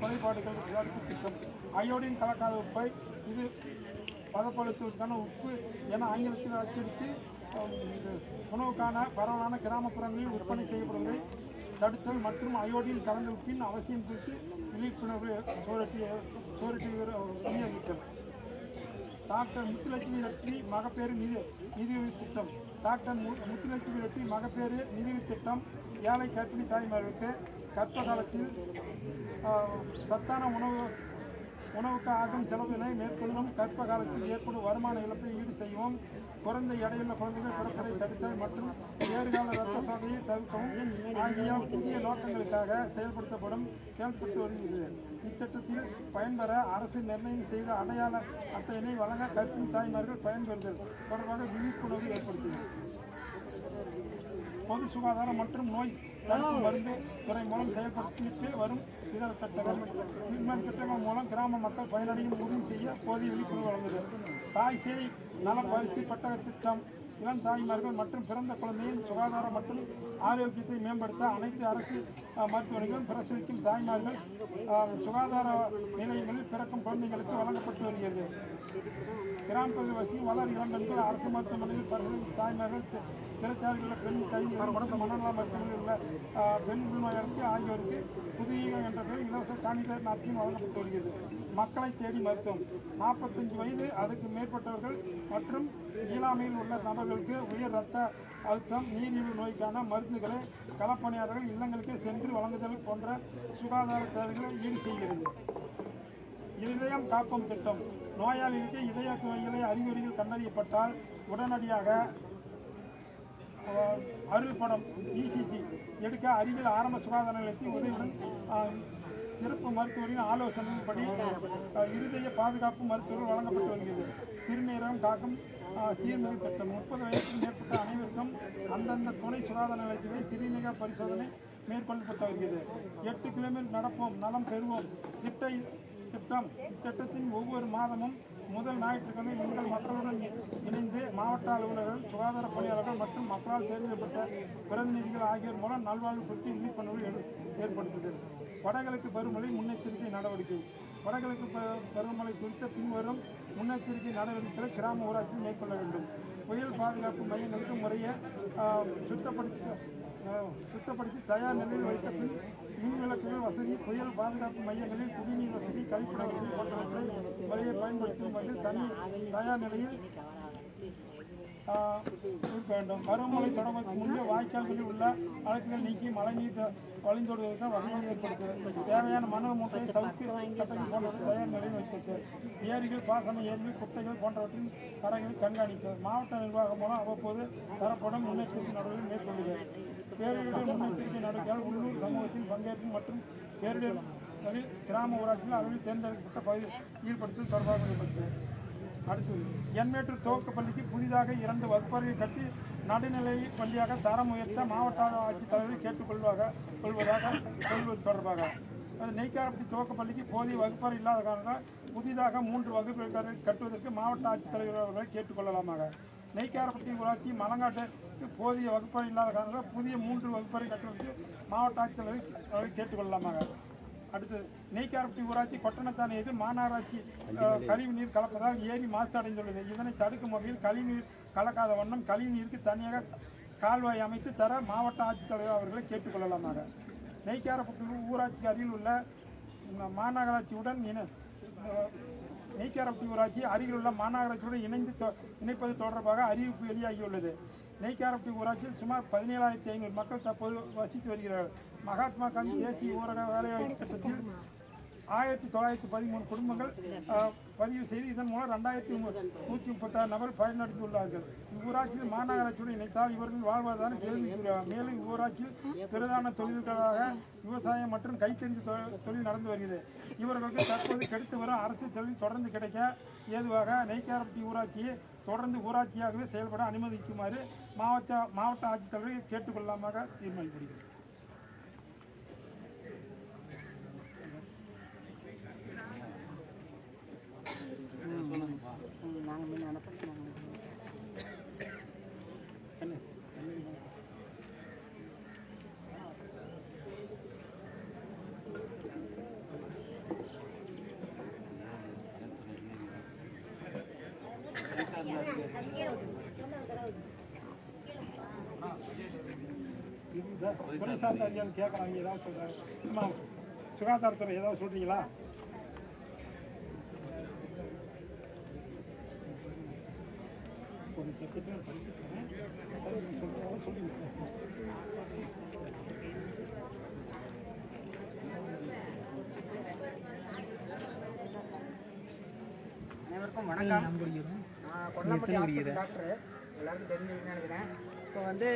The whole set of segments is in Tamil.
குறைபாடுகள் தடுப்பு திட்டம். அயோடின் கலக்காத உப்பை இது பதப்படுத்துவதற்கான உப்பு என ஆங்கிலத்தில் அச்சடித்து உணவுக்கான பரவலான கிராமப்புறங்களில் விற்பனை செய்யப்படுவதை தடுத்தல் மற்றும் அயோடின் கலந்த உப்பின் அவசியம் குறித்து விழிப்புணர்வு விநியோகித்தல். டாக்டர் முத்துலட்சுமி ரெட்டி மகப்பேறு நிதியுதவி திட்டம். டாக்டர் முத்துலட்சுமி ரெட்டி மகப்பேறு நிதியுதவி திட்டம் ஏழை கர்ப்பிணி தாய்மார்களுக்கு கர்ப்ப காலத்தில் சத்தான உணவுக்கு ஆகும் செலவினை மேற்கொள்ளும், கர்ப்ப காலத்தில் ஏற்படும் வருமான இழப்பை ஈடு செய்யவும், குறைந்த எடையுள்ள குழந்தைகள் பிறப்பதை தடுத்தல் மற்றும் ஏறுகால இரத்த சோகையை தவிர்க்கவும் ஆகிய புதிய நோக்கங்களுக்காக செயல்படுத்தி வருகிறது. இத்திட்டத்தில் பயன்பெற அரசு நிர்ணயம் செய்த அடையாள அட்டையினை வழங்க கர்ப்பிணி தாய்மார்கள் பயன்பெறுதல் தொடர்பாக விழிப்புணர்வு ஏற்படுத்தியது. பொது சுகாதாரம் மற்றும் நோய் தடுப்பு மருந்து துறை மூலம் செயல்படுத்திட்டு வரும் இதர திட்டங்கள் மூலம் கிராம மக்கள் பயனடையும் உறுதி செய்ய போதிய விழிப்புணர்வு வழங்குகிறது. தாய் சேய் நல பரிசு பெட்டக திட்டம் இளம் தாய்மார்கள் மற்றும் பிறந்த குழந்தையின் சுகாதாரம் மற்றும் ஆரோக்கியத்தை மேம்படுத்த அனைத்து அரசு மருத்துவமனைகளும் பிரசவிக்கும் தாய்மார்கள் சுகாதார நிலையங்களில் பிறக்கும் குழந்தைகளுக்கு வழங்கப்பட்டு வருகிறது. கிராமப்பகுதி வசிக்கும் வளர் இளம்பெண்கள் அரசு மருத்துவமனையில் பரிசோதிக்கும் தாய்மார்கள், சிறைச்சாலைகளில் பெண் கைது மனநல மருத்துவமனையில் உள்ள பெண் உள்நோயாளருக்கு ஆகியோருக்கு புதிய என்ற பெயர் இலவச சானிடர் நாப்கின் வழங்கப்பட்டு வருகிறது. மக்களை தேடி மருத்துவம். 45 வயது அதுக்கு மேற்பட்டவர்கள் மற்றும் இயலாமையில் உள்ள நபர்களுக்கு உயர் இரத்த அழுத்தம், நீரிழிவு நோய்க்கான மருந்துகளை களப்பணியாளர்கள் இல்லங்களுக்கு சென்று வழங்குதல் போன்ற சுகாதார தேவைகளை ஈடு செய்கிறது. இதயம் காப்போம் திட்டம். நோயாளிகளுக்கு இதய நோய்களை அறிகுறிகள் கண்டறியப்பட்டால் உடனடியாக அருள்படம் ECG எடுக்க அருகில் ஆரம்ப சுகாதார நிலையத்தில் உதவியுடன் சிறப்பு மருத்துவரின் ஆலோசனைப்படி இருதய பாதுகாப்பு மருத்துவர்கள் வழங்கப்பட்டு வருகிறது. சிறுநீரகம் காக்கும் சீர்மிகு திட்டம். 30 வயதுக்கு மேற்பட்ட அனைவருக்கும் அந்தந்த துணை சுகாதார நிலையத்திலே சிறுநீரக பரிசோதனை மேற்கொள்ளப்பட்டு வருகிறது. 8 கிலோமீட்டர் நடப்போம் நலம் பெறுவோம் திட்டம். இத்திட்டத்தின் ஒவ்வொரு மாதமும் முதல் ஞாயிற்றுக்கிழமை நீங்கள் மக்களுடன் இணைந்து மாவட்ட அலுவலர்கள், சுகாதார பணியாளர்கள் மற்றும் மக்களால் தேர்ந்தெடுக்கப்பட்ட பிரதிநிதிகள் ஆகியோர் மூலம் நல்வாழ்வு குறித்து விழிப்புணர்வு ஏற்படுத்துகிறது. வடகிழக்கு பருவமழை முன்னெச்சரிக்கை நடவடிக்கை. வடகிழக்கு பருவமழை குறித்த பின்வரும் முன்னெச்சரிக்கை நடவடிக்கைகளை கிராம ஊராட்சியில் மேற்கொள்ள வேண்டும். புயல் பாதுகாப்பு மையங்களுக்கு முறையை சுத்தப்படுத்தி தயார் நிலையில் வைத்த பின் மின்விளக்குகள் வசதி, புயல் பாதுகாப்பு மையங்களில் குடிநீர் வசதி, கழிப்பிட வசதி போன்றவற்றை முறையை பயன்படுத்தும் வகையில் தயார் நிலையில் இருக்க வேண்டும். பருவமழை தொடங்குவதற்கு முன்பே வாய்க்கால்களில் உள்ள அழைப்புகள் நீக்கி மழைநீர் வழிந்தோடுவதற்கு வகையை ஏற்படுத்துவது. தேவையான மணல் மூட்டை, சவுக்கு கட்டங்கள் போன்றவற்றை தயார் நிலையில் வைத்தது. ஏரிகள், பாசன ஏரிகள், குட்டைகள் போன்றவற்றின் தரங்களை கண்காணித்தது. மாவட்ட நிர்வாகம் மூலம் அவ்வப்போது தரப்படும் முன்னெச்சரிக்கை நடவடிக்கை மேற்கொள்கிறது. பேரிடர் முன்னெச்சரிக்கை நடவடிக்கையால் உள்ளூர் சமூகத்தின் பங்கேற்பு மற்றும் பேரிடர்களில் கிராம ஊராட்சியில் அளவில் தேர்ந்தெடுக்கப்பட்ட பகுதியில் ஈடுபடுத்தல் தொடர்பாக ஏற்படுத்தது. அடுத்தது, எண்மேட்டூர் துவக்க பள்ளிக்கு புதிதாக 2 வகுப்பறையை கட்டி நடுநிலை பள்ளியாக தரம் உயர்த்த மாவட்ட ஆட்சித்தலைவரை கொள்வது தொடர்பாக. நெய்க்காரப்பட்டி துவக்க பள்ளிக்கு போதிய வகுப்பறை இல்லாத காரணத்தால் புதிதாக 3 வகுப்பறை கட்டுவதற்கு மாவட்ட ஆட்சித்தலைவர் அவர்களை கேட்டுக்கொள்ளலாமாக. நெய்க்காரப்பட்டி ஊராட்சி மலங்காட்டுக்கு போதிய வகுப்பறை இல்லாத காரணத்தால் புதிய 3 வகுப்பறை கட்டுவதற்கு மாவட்ட ஆட்சித்தலைவரை கேட்டுக்கொள்ளலாமாக. அடுத்தது, நெய்க்காரப்பட்டி ஊராட்சி கொட்டணத்தான எது மாநகராட்சி கழிவு நீர் கலப்பதால் ஏரி மாசு அடைந்துள்ளது. இதனை தடுக்கும் வகையில் கழிவுநீர் கலக்காத வண்ணம் கழிவுநீருக்கு தனியாக கால்வாய் அமைத்து தர மாவட்ட ஆட்சித்தலைவர் அவர்களை கேட்டுக்கொள்ளலாமாக. நெய்க்காரப்பட்டி ஊராட்சிக்கு அருகில் உள்ள மாநகராட்சியுடன் நெய்க்காரப்பட்டி ஊராட்சி அருகில் உள்ள மாநகராட்சியுடன் இணைப்பது தொடர்பாக அறிவிப்பு வெளியாகியுள்ளது. நெய்க்காரப்பட்டி ஊராட்சியில் சுமார் 17,500 மக்கள் தற்போது வசித்து வருகிறார்கள். மகாத்மா காந்தி தேசிய ஊரக வேலைவாய்ப்பு திட்டத்தில் 1913 குடும்பங்கள் பதிவு செய்து இதன் மூலம் 2136 நபர் பயனடைந்துள்ளார்கள். இவ்வூராட்சியில் மாநகராட்சியுடன் இணைத்தால் இவர்கள் வாழ்வதான கேள்விக்குறியாகும். மேலும் இவ்வூராட்சியில் பிரதான தொழில்களாக விவசாயம் மற்றும் கைத்தறி தொழில் நடந்து வருகிறது. இவர்களுக்கு தற்போது கிடைத்து வரும் அரசு தொழில் தொடர்ந்து கிடைக்க ஏதுவாக நெய்க்காரப்பட்டி ஊராட்சியை தொடர்ந்து ஊராட்சியாகவே செயல்பட அனுமதிக்குமாறு மாவட்ட ஆட்சித்தலைவரை கேட்டுக்கொள்ளாமல் தீர்மானிக்கப்படுகிறது. நாங்கள் அனுப்ப துறை சார்ந்த அதிகாரி கேட்குறாங்க, ஏதாவது சொல்கிறாங்க. சுகாதாரத்துறை ஏதாவது சொல்கிறீங்களா? ஒரு செக்கெட்டும் படிச்சுக்கிறேன் சொல்லுங்க. அனைவருக்கும் வணக்கம். கொல்லம்பட்டி ஹாஸ்பிட்டல் டாக்டர், எல்லாருக்கும் தெரிஞ்சுன்னு நினைக்கிறேன். இப்போ வந்து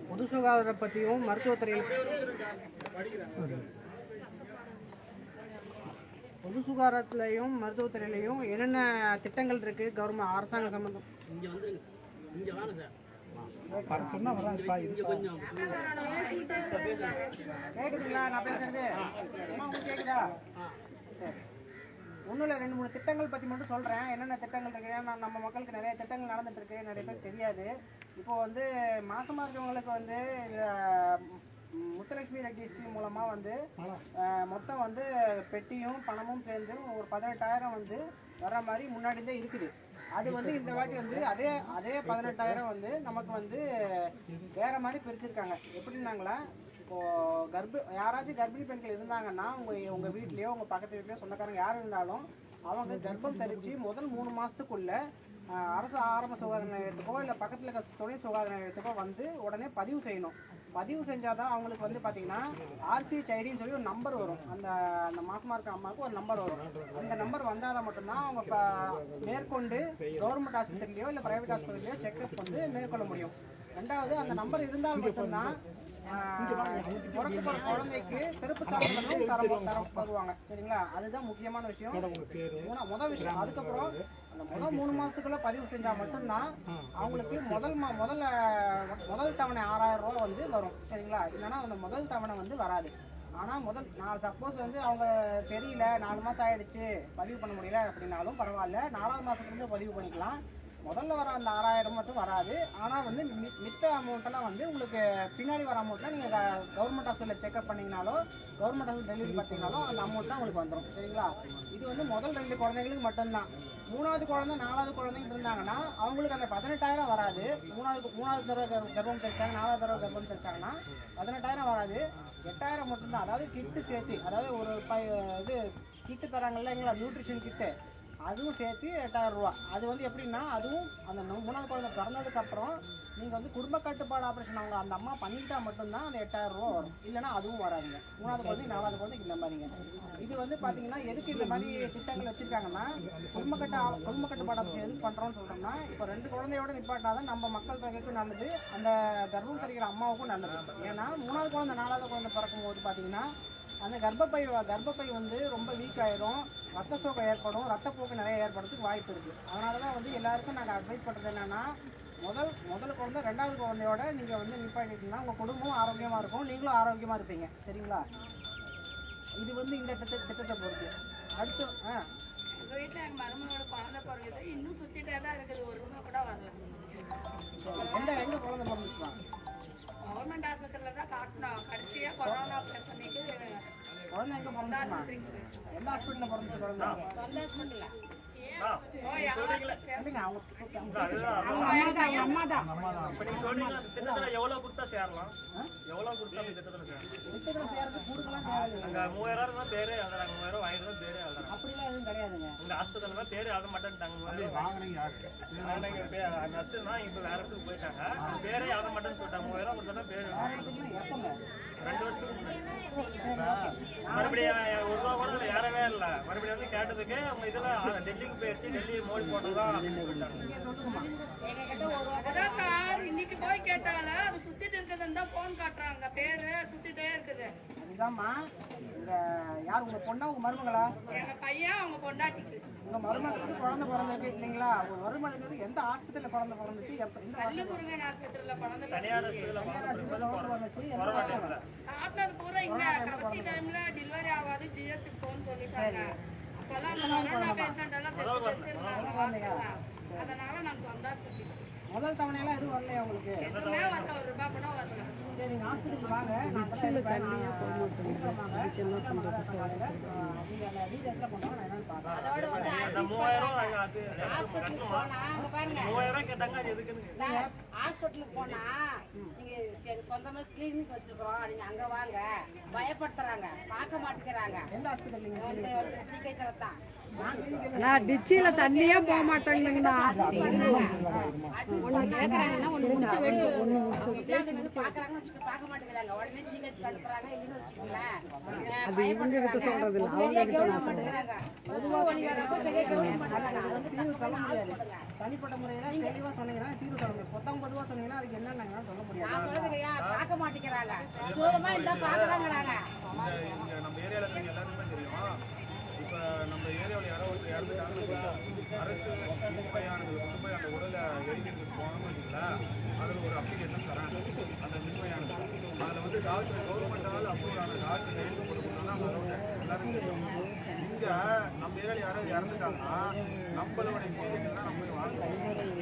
பொது சுகாதாரத்தை பற்றியும் மருத்துவத்துறையில் பொது சுகாதாரத்துலையும் மருத்துவத்துறையிலையும் என்னென்ன திட்டங்கள் இருக்குது கவர்மெண்ட் அரசாங்க சம்பந்தம். கேட்குதுங்களா நான் பேசுறது? உங்களுக்கு கேட்குதா? சரி, ஒன்றும் இல்லை, 2-3 திட்டங்கள் பற்றி மட்டும் சொல்கிறேன். என்னென்ன திட்டங்கள் இருக்குது, ஏன்னா நம்ம மக்களுக்கு நிறைய திட்டங்கள் நடந்துட்டுருக்கு, நிறைய பேர் தெரியாது. இப்போ வந்து மாசமாக இருக்கவங்களுக்கு வந்து முத்துலட்சுமி ரெட்டி ஸ்கீம் மூலமாக வந்து மொத்தம் வந்து பெட்டியும் பணமும் சேர்ந்து ஒரு 18,000 வந்து வர்ற மாதிரி முன்னாடி தான் இருக்குது. அது வந்து இந்த வாட்டி வந்து அதே 18,000 வந்து நமக்கு வந்து வேற மாதிரி பிரிச்சிருக்காங்க. எப்படின்னாங்களா, இப்போது யாராச்சும் கர்ப்பிணி பெண்கள் இருந்தாங்கன்னா உங்கள் வீட்லேயோ உங்கள் பக்கத்து வீட்லேயோ சொந்தக்காரங்க யார் இருந்தாலும் அவங்க கர்ப்பம் தரித்து முதல் 3 மாதத்துக்குள்ள அரசு ஆரம்ப சுகாதார நிலையத்துக்கோ இல்லை பக்கத்தில் இருக்க துணை சுகாதார நிலையத்துக்கோ வந்து உடனே பதிவு செய்யணும். பதிவு செஞ்சாதான் அவங்களுக்கு வந்து பார்த்தீங்கன்னா RCHIDன்னு சொல்லி ஒரு நம்பர் வரும். அந்த மாசமாக இருக்க அம்மாவுக்கு ஒரு நம்பர் வரும். அந்த நம்பர் வந்தால் மட்டும்தான் அவங்க மேற்கொண்டு கவர்மெண்ட் ஆஸ்பத்திரிலையோ இல்லை ப்ரைவேட் ஆஸ்பத்திரிலையோ செக்அப் வந்து மேற்கொள்ள முடியும். 2வது, அந்த நம்பர் இருந்தால் மட்டும்தான் குழந்தைக்கு சிறப்பு தருவாங்க. சரிங்களா, அதுதான் முக்கியமான விஷயம். முதல் விஷயம். அதுக்கப்புறம் அந்த முதல் 3 மாசத்துக்குள்ள பதிவு செஞ்சா மட்டும்தான் அவங்களுக்கு முதல் தவணை 6,000 ரூபா வந்து வரும். சரிங்களா, இல்லைன்னா அந்த முதல் தவணை வந்து வராது. ஆனால் சப்போஸ் வந்து அவங்க தெரியல 4 மாதம் ஆயிடுச்சு பதிவு பண்ண முடியல அப்படின்னாலும் பரவாயில்ல, 4வது மாதத்துலேருந்து பதிவு பண்ணிக்கலாம். முதல்ல வர அந்த 6,000 மட்டும் வராது. ஆனால் வந்து மித்த அமௌண்ட்டெல்லாம் வந்து உங்களுக்கு பின்னாடி வர அமௌண்ட்லாம் நீங்கள் கவர்மெண்ட் ஹாஸ்பிட்டலில் செக்அப் பண்ணிங்கனாலோ கவர்மெண்ட் ஹாஸ்பிட்டல் டெலிவரி பார்த்தீங்கனாலோ அந்த அமௌண்ட்லாம் உங்களுக்கு வந்துடும். சரிங்களா, இது வந்து முதல் 2 குழந்தைங்களுக்கு மட்டும்தான். 3வது குழந்தை 4வது குழந்தைங்க இருந்தாங்கன்னா அவங்களுக்கு அந்த 18,000 வராது. 3வது தடவை கர்ப்பம் தெரிச்சாங்க, 4வது தடவை கர்ப்பம் தெரிச்சாங்கன்னா 18,000 வராது. 8,000 மட்டும்தான். அதாவது கிட்டு சேர்த்து, அதாவது ஒரு இது கிட்டு தராங்க இல்லைங்களா, நியூட்ரிஷன் கிட்டு, அதுவும் சேர்த்து 8,000 ரூபா. அது வந்து எப்படின்னா, அதுவும் அந்த 3வது குழந்தை பிறந்ததுக்கப்புறம் நீங்கள் வந்து குடும்ப கட்டுப்பாடு ஆப்ரேஷன் அவங்க அந்த அம்மா பண்ணிக்கிட்டா மட்டும்தான் அந்த 8,000 ரூபா வரும். இல்லைன்னா அதுவும் வராதுங்க. 3வது குழந்தை 4வது குழந்தைக்கு இந்த மாதிரிங்க. இது வந்து பார்த்தீங்கன்னா எதுக்கு இந்த மாதிரி திட்டங்கள் வச்சுருக்காங்கன்னா, குடும்ப கட்டுப்பாடு ஆப்ரேஷன் எதுக்கு பண்ணுறோன்னு சொல்கிறோம்னா, இப்போ 2 குழந்தையோட நிப்பாட்டினாதான் நம்ம மக்கள் தொகைக்கும் நல்லது, அந்த கர்ப்பம் தரிக்கிற அம்மாவுக்கும் நல்லது. ஏன்னா 3வது குழந்தை 4வது குழந்தை பிறக்கும்போது பார்த்தீங்கன்னா அந்த கர்ப்பப்பை வந்து ரொம்ப வீக் ஆகிடும், ரத்த சோகை ஏற்படும், ரத்தப்போக்கு நிறைய ஏற்படுறதுக்கு வாய்ப்பு இருக்குது. அதனால தான் வந்து எல்லாருக்கும் நாங்கள் அட்வைஸ் பண்ணுறது என்னென்னா, முதல் குழந்தை 2வது குழந்தையோட நீங்கள் வந்து நிப்பாட்டிட்டீங்கன்னா உங்கள் குடும்பமும் ஆரோக்கியமாக இருக்கும், நீங்களும் ஆரோக்கியமாக இருப்பீங்க. சரிங்களா, இது வந்து இந்த திட்டத்தை பொறுத்து. அடுத்து எங்கள் வீட்டில் எங்கள் மருமகளோட குழந்தை பிறகுது, இன்னும் சுற்றிட்டே தான் இருக்குது, ஒரு ரூபா கூட வரல. எங்கே குழந்தை பிறந்துச்சுலாம் கவர்மெண்ட் ஆஸ்பத்திரியில் தான் காட்டணும். கடைசியாக கொரோனா பிரச்சனைக்கு குழந்தை எங்கே பிறந்துச்சு? எந்த ஹாஸ்பிட்டலில் பிறந்துச்சு குழந்தை? சொந்த ஹாஸ்பிட்டலில். எவ்வளவு கொடுத்தா சேரலாம்? எவ்வளவு கொடுத்தா திட்டத்துல சேரலாம்? 3000 பேரே எழுதுறாங்க, 3000 வாங்கிட்டு தான் பேரே எழுதுறாங்க. அப்படிலாம் எதுவும் கிடையாதுங்க. உங்க ஹாஸ்பிட்டல் பேரே எழுத மாட்டேன்ட்டாங்க. நர்ஸுனா இப்ப வேற இடத்துக்கு போயிட்டாங்க, பேரே எழுத மாட்டேன்னு சொல்லிட்டாங்க. 3000 கொடுத்தா பேரு 2 வருஷத்துக்கு மறுபடியும் 1 ரூபா கூட ஏறவே இல்லை. மறுபடியும் வந்து கேட்டதுக்கு அவங்க இதுல டெல்லிக்கு போயிடுச்சு, டெல்லி மோடி போட்டதுதான் அதான் சார். இன்னைக்கு போய் கேட்டாலும் அது சுத்திட்டு இருக்குதுன்னு தான் போன் காட்டுறாங்க, பேரு சுத்திட்டே இருக்குது. அதுதான்மா. யார் உங்க பொண்ணா உங்க மருமகளா? எங்க பையன் அவங்க பொண்டாட்டிக்கு. உங்க மருமகளுக்கு குழந்தை பிறந்திருக்கு இல்லைங்களா? உங்க மருமகளுக்கு எந்த ஹாஸ்பிட்டல்ல குழந்தை பிறந்துச்சு? பள்ளிமுருகன் ஆஸ்பத்திரியில பிறந்த தனியார் காட்டினது பூரா இங்க கடைசி டைம்ல டெலிவரி ஆகாது, GH போன்னு சொல்லிட்டாங்க. அப்பெல்லாம் அந்த கொரோனா பேஷண்ட் எல்லாம் அதனால நாங்க வந்தா முதல் தவணையெல்லாம் எதுவும் வரலையா உங்களுக்கு? எதுவுமே வரல, 1 ரூபா கூட வரல. சரி நீங்க ஹாஸ்பிட்டலுக்கு வாங்க நான் தண்ணியா அதோட வந்து ஹாஸ்பிட்டலுக்கு போனா நீங்க சொந்தமா கிளினிக் வச்சிருக்கோம் நீங்க அங்க வாங்க பயப்படுத்துறாங்க பார்க்க மாட்டேங்கிறாங்க எந்த ஹாஸ்பிட்டல் தான் நான் டிச்சில தண்ணியே போக மாட்டேங்கண்ணா ஒண்ணு கேக்குறாங்கன்னா ஒண்ணு முடிச்சு வெளியே பாக்குறாங்க பார்க்க மாட்டேங்கிறாங்க உடனே ஜிஹெச் அனுப்புறாங்க இல்லைன்னு வச்சுக்கோங்களேன் அது இவங்க கிட்ட சொல்றது இல்ல அவங்க கிட்ட நான் சொல்றேன். பொதுவா வழி வரப்போ கேட்கவே மாட்டாங்க தீர்வு சொல்ல முடியாது. தனிப்பட்ட முறையில தெளிவா சொன்னீங்கன்னா தீர்வு சொல்ல முடியும். பொத்தாம் பொதுவா சொன்னீங்கன்னா அதுக்கு என்னென்ன சொல்ல முடியாது. நான் சொல்றதுயா பார்க்க மாட்டேங்கிறாங்க தூரமா இருந்தா பாக்குறாங்கறாங்க நம்ம ஏரியால இருக்க எல்லாருமே தெரியும். இப்ப நம்ம ஏரியாவில் யாரோ ஒருத்தர் இறந்துட்டாங்கன்னா அரசு குப்பையானது அந்த உடலை எரிக்கிறதுக்கு போனோம்னு வச்சுங்களேன், அதில் ஒரு அப்ளிகேஷன் தராங்க. அந்த மின்மையானது அதில் வந்து டாக்டர் கவர்மெண்டால் அப்ரூவ் ஆன டாக்டர் எழுதப்படும் எல்லாரும் தெரியும். இங்கே நம்ம ஏரியாவில் யாராவது இறந்துட்டாங்கன்னா நம்மளோட இன்சூரன்ஸ் தான் நம்ம போய் வாங்குவோம்.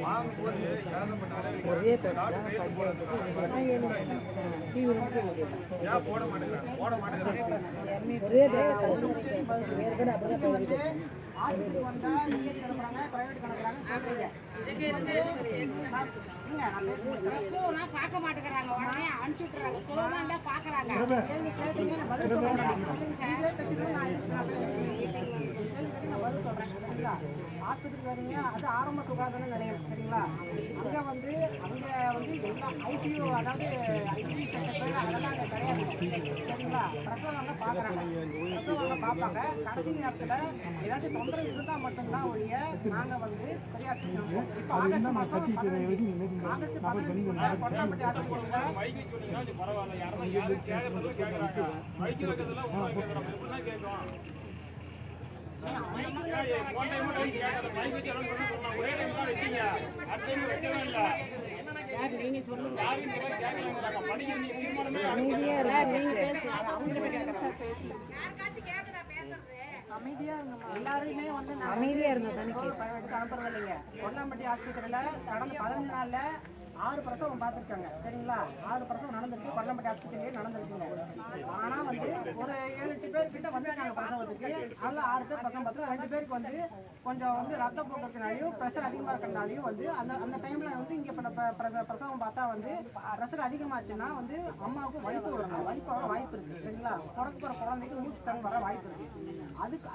வாங்கும்போது இறந்தப்பட்டாலே டாக்டர் கையில் போட ஏன் போட மாட்டேங்கிறாங்க ஆஸ்பத்திரி வந்தா இங்கே கிளம்புறாங்க, பிரைவேட் கிளம்புறாங்க சொல்றீங்க. பார்க்க மாட்டேங்கிறாங்க உடனே அனுப்பிச்சு விட்டுறாங்க தூரமா இருந்தா பாக்குறாங்க பதில் சொல்றேன். ஆஸ்பத்திரிக்கு வரீங்க, அது ஆரம்ப சுகாதார நிலையம் சரிங்களா. அங்க வந்து அவங்க வந்து எல்லா ஐசியூ அதாவது ஐசியூ செக்டர் அதெல்லாம் அங்கே கிடையாது சரிங்களா. பிரசவம்லாம் பார்க்குறாங்க, பிரசவம்லாம் பார்ப்பாங்க. கடைசி நேரத்தில் ஏதாச்சும் தொந்தரவு இருந்தால் மட்டும்தான் ஒழிய நாங்கள் வந்து பெரியார் இப்போ ஆகஸ்ட் மாதம் 15 கொண்டாம்பட்டி ஆஸ்பத்திரியில் மைக்கு சொன்னீங்கன்னா பரவாயில்ல. யாரும் கேட்கறதும் கேட்கறாங்க. மைக்கு வைக்கிறதுலாம் உங்களுக்கு கேட்கறோம். எப்படின்னா கேட்கும் எல்லாருமே வந்து அமைதியா அனுப்புறது இல்லைங்க. கொல்லாம்பட்டி ஆஸ்பத்திரியில கடந்த 15 நாள்ல 6 பிரசவம் பார்த்துருக்காங்க சரிங்களா. 6 பிரசவம் நடந்திருக்கு, கொல்லம்பட்டி ஆஸ்பத்திரியிலே நடந்திருக்குங்க. ஆனா வந்து ஒரு 7-8 பேர் கிட்ட வந்திருக்காங்க பிரசவத்துக்கு. அதில் 6 பேர் பிரசவம் பார்த்து 2 பேருக்கு வந்து கொஞ்சம் வந்து ரத்த போக்குறதுனாலையும் ப்ரெஷர் அதிகமாக இருக்கிறதுனாலையும் வந்து அந்த டைம்ல வந்து இங்கே பிரசவம் பார்த்தா வந்து ப்ரெஷர் அதிகமாச்சுன்னா வந்து அம்மாவுக்கு வலிப்பு விடணும், வலிப்பு வர வாய்ப்பு இருக்கு சரிங்களா. பிறக்க போகிற குழந்தைக்கு மூச்சு தங்க வர வாய்ப்பு இருக்கு.